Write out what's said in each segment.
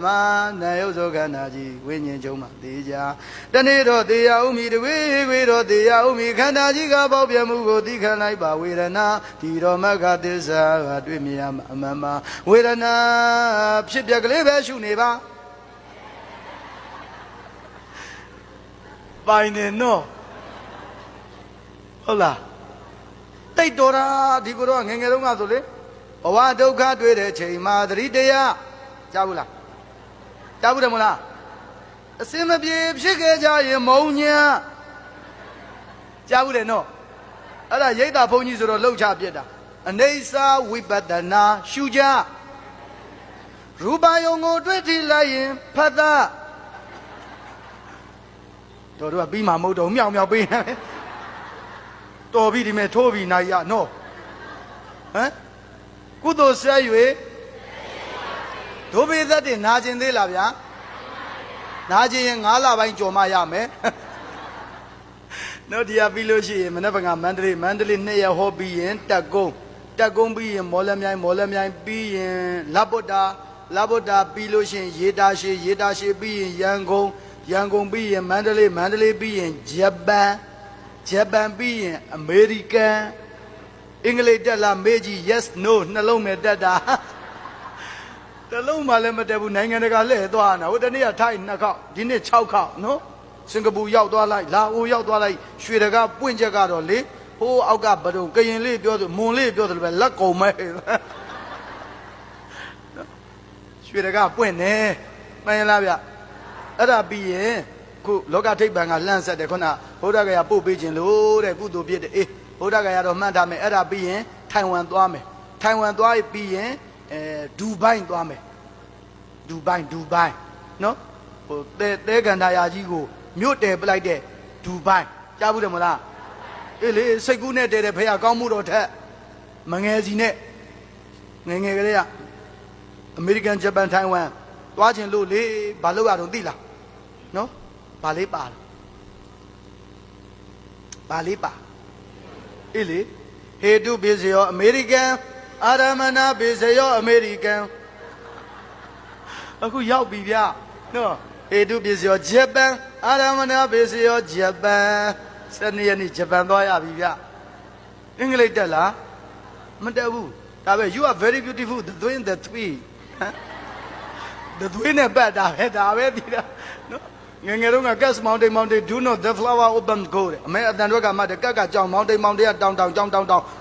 Ma na yo so khanda ji winyin chung ma te ja tane ro te ya umi de we ro te ya umi khanda ji ka pauk pyan mu ko ti khan lai ba wedana ti ro magga thissa ga twai mya ya ma aman ma wedana phit pyak kale be shu ne ba pai ne noဟုတ်လားတိတ်တော်တာဒီကိုတော့ငငယ်တုန်းကဆိုလေဘဝဒုက္ခတွေ့တဲ့ချိန်မှာသတိတရားကြားဘူးလားကြားဘူးတယ်မလားအစင်မပြေဖြစ်ခဲ့ကြရင်မုံညာကြားဘူးတယ်နော်အဲ့ဒါရိတ်တာဘုန်းကြီးဆိုတော့လှုပ်ချပြစ်တာအနေစာဝိပဿနာရှုကြရူပယုံကိုတွေ့ထိလိုက်ရင်ဖတ်တာတို့ကပြီးမှမဟုတ်တော့မြောင်မြောင်ပေးနေတော်ပြီဒီမဲ့ထိုးပြီနိုင်ရနော်ဟမ်ကုသိုလ်ဆက်၍ဒုဗေဒတ်တင်နာကျင်သေးလားဗျာနာကျင်ရင်9လပိုင်းကြော်မှရမယ်နော်တရားပြီးလို့ရှိရင်မနေ့ကမန္တလေး2ရက်ဟောပြီးရင်တက်ကုန်းပြီးရင်မော်လမြိုင်ပြီးရင်လဗ္ဗုဒ္ဓပြီးလို့ရှိရင်ရေတာရှည်ပြီးရင်ရန်ကုန်ပြီးရင်မန္တလေးပြီးရင်ဂျပန်ပြီးရင်အမေရိကန်အင်္ဂလိပ်တက်လာမေးကြည့် yes no နှလုံးမဲ့တက်တာတလုံးမှလည်းမတက်ဘူးနိုင်ငံတကာလှည့်သွားတာဟိုတနေ့ကထိုင်း2ခေါက်ဒီနေ့6ခေါက်နော်စင်ကာပူရောက်သွားလိုက်လာအိုရောက်သွားလိုက်ရွှေတကာပွင့်ချက်ကတော့လေဟိုးအောက်ကဘဒုံကရင်လေးပြောသူမွန်လေးပြောသူပဲလက်ကုံမဲ့ရွှေတကာပွင့်နေမှန်လားဗျအဲ့ဒါပြီးရင်ခုလောကထိပ်ပံကလှမ်းဆက်တယ်ခုနဘုရားကရာပို့ပေးခြင်းလို့တဲ့ကုသိုလ်ပြည့်တဲ့ဘုရားကရာတော့မှတ်ထားမယ်အဲ့ဒါပြီးရင်ထိုင်ဝမ်သွားမယ်ထိုင်ဝမ်သွားပြီးရင်ဒူဘိုင်းသွားမယ်ဒူဘိုင်းနော်ဟိုတဲကန်တာယာကြီးကိုမြို့တယ်ပလိုက်တဲ့ဒူဘိုင်းကြားဘူးတယ်မလားအေးလေစိတ်ကူးနဲ့တဲတဲ့ဖေရကောင်းမှုတော်ထက်မငယ်စီနဲ့ငယ်ကလေးကအမေရိကန်ဂျပန်ထိုင်ဝမ်သွားခြင်းလို့လေဘာလို့ရတော့သိလားနော်ဘာလေးပါအေးလေဟေတုဘေဇယောအမေရိကန်အာရမနာဘေဇယောအမေရိကန်အခုရောက်ပြီဗျနော်ဟေတုဘေဇယောဂျပန်အာရမနာဘေဇယောဂျပန်12ရက်နေ့ဂျပန်သွားရပြီဗျအင်္ဂလိပ်တက်လားမတက်ဘူးဒါပဲ you are very beautiful the twin the three the twin နဲ့ပတ်တာပဲဒီတာနော်ငယ်တုန်းက Gas Mountain do not the flower open go တဲ့အမေအတန်တွက်ကမှတကကြောင် Mountain ကတောင်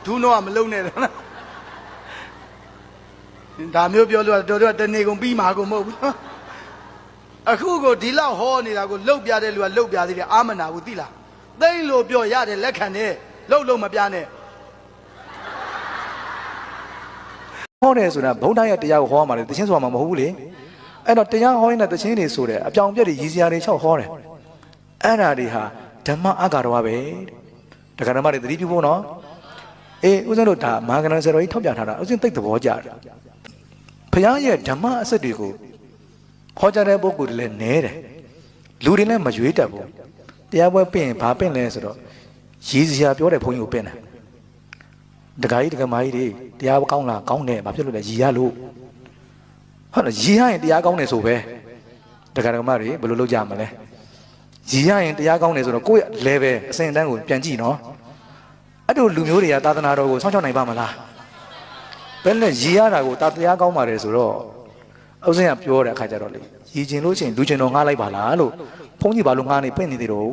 do not ကမလုံးနဲ့ဒါမျိုးပြောလို့တော်တော်တနေကုန်ပြီးမှာကိုမဟုတ်ဘူးအခုကိုဒီလောက်ဟောနေတာကိုလှုပ်ပြတဲ့လူကလှုပ်ပြသေးတယ်အာမနာဘူးသိလားသိမ့်လို့ပြောရတယ်လက်ခံတယ်လှုပ်မပြနဲ့ဟောတယ်ဆိုတာဘုန်းသားရဲ့တရားကိုဟောမှာလေတခြင်းဆိုတာမှမဟုတ်ဘူးလေအဲ့တော့တရားဟောရင်လည်းတခြင်းတွေဆိုတယ်အပြောင်ပြက်တွေရည်စရာတွေ6ဟောတယ်အဲ့ဒါတွေဟာဓမ္မအဂါရဝပဲတက္ကရာမတွေသတိပြုဖို့နော်အေးဦးဇင်းတို့ဒါမဟာကဏ္ဍဆရာတော်ကြီးထောက်ပြထားတာဦးဇင်းသိသဘောကျတယ်ဘုရားရဲ့ဓမ္မအစစ်တွေကိုဟောကြားတဲ့ပုဂ္ဂိုလ်တွေလည်းနဲတယ်လူတွေလည်းမရွေးတတ်ဘူးတရားပွဲပြင်ဘာပြင်လဲဆိုတော့ရည်စရာပြောတဲ့ဘုန်းကြီးကိုပြင်တယ်တက္ကကြီးတက္ကမကြီးတွေတရားကောင်းလားကောင်းတယ်ဘာဖြစ်လို့လဲရည်ရလို့ဟုတ်လားရည်ရရင်တရားကောင်းတယ်ဆိုပဲတက္ကရာမတွေဘယ်လိုလုပ်ကြမလဲရည်ရရင်တရားကောင်းတယ်ဆိုတော့ကိုယ့်ရဲ့ level အစဉ်အတန်းကိုပြန်ကြည့်နော်အဲ့တို့လူမျိုးတွေကသာသနာတော်ကိုစောင့်ရှောက်နိုင်ပါမလားဘယ်နဲ့ရည်ရတာကိုတရားကောင်းပါတယ်ဆိုတော့ဥစဉ်ကပြောတဲ့အခါကျတော့လေရည်ကျင်လို့ချင်းလူကျင်တော်ငှားလိုက်ပါလားလို့ဘုန်းကြီးဘာလို့ငှားနေပင့်နေသေးတော့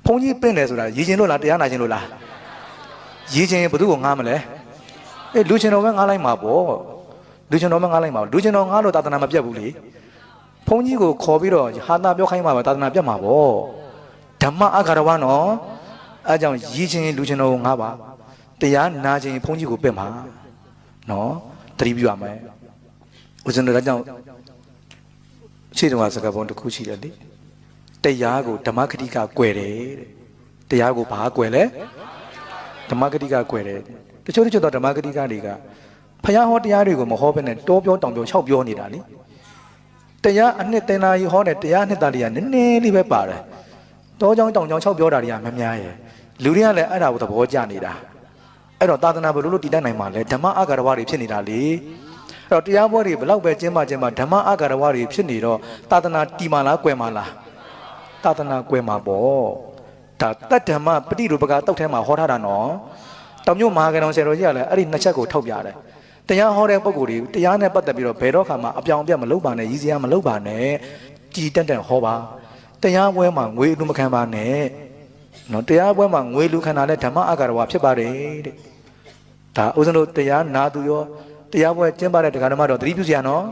ဘုန်းကြီးပင့်တယ်ဆိုတာရည်ကျင်လို့လားတရားနာကျင်လို့လားရည်ကျင်ရင်ဘယ်သူကိုငှားမလဲအေးလူကျင်တော်ပဲငှားလိုက်မှာပေါ့လူကျင်တော်ငှားလို့သာသနာမပြတ်ဘူးလေဘုန်းကြီးကိုခေါ်ပြီးတော့ဟာတာပြောခိုင်းမှာပဲသာသနာပြတ်မှာပေါ့ဓမ္မအဂါရဝနော်အဲကြောင့်ရည်ကျင်လူကျင်တော်ကိုငှားပါတရားနာကျင်ဘုန်းကြီးကိုပင့်ပါနော်တတိပြုရမယ်ဦးဇင်းတို့ဒါကြောင့်ခြေတော်စကားပုံတစ်ခုရှိတယ်လေတရားကိုဓမ္မဂတိကကွယ်တယ်တဲ့တရားကိုဘာကွယ်လဲဓမ္မဂတိကကွယ်တယ်တချို့တော့ဓမ္မဂတိကတွေကဖယားဟောတရားတွေကိုမဟောဘဲနဲ့တောပြောတောင်ပြော6ပြောနေတာလေတရားအနှစ်သင်္နာရီဟောတဲ့တရားနှစ်သားတွေကနည်းနည်းလေးပဲပါတယ်တောကြောင်တောင်ကြောင်6ပြောတာတွေကမများရဲ့လူတွေကလည်းအဲ့ဒါကိုသဘောကျနေတာအဲ့တော့သာသနာဘယ်လိုလုပ်တည်တတ်နိုင်မှာလဲဓမ္မအဂါရဝတွေဖြစ်နေတာလေ တော့တရားပွဲတွေဘလောက်ပဲကျင်းပဓမ္မအဂါရဝတွေဖြစ်နေတော့သာသနာတီမာလားကွယ်မာလားသာသနာကွယ်မာပေါ့ဒါတတ္တမပฏิရူပကတောက်ထဲမှာဟောထားတာနော်တောင်မြို့မဟာကဏ္ဍဆရာတော်ကြီးကလည်းအဲ့ဒီနှစ်ချက်ကိုထောက်ပြတယ်တရားဟောတဲ့ပုဂ္ဂိုလ်တွေတရားနဲ့ပတ်သက်ပြီးတော့ဘယ်တော့ခါမှအပြောင်အပြတ်မလုပ်ပါနဲ့ရည်စရာမလုပ်ပါနဲ့ကြည်တက်ဟောပါတရားပွဲမှာငွေလူမခံပါနဲ့နော်တရားပွဲမှာငွေလူခံတာလည်းဓမ္မအဂါရဝဖြစ်ပါတယ်တဲ့ဒါဥစဉ်တို့တရားနာသူရောတရားပွဲကျင်းပတဲ့တရားဓမ္မတော်သတိပြုစရာနော်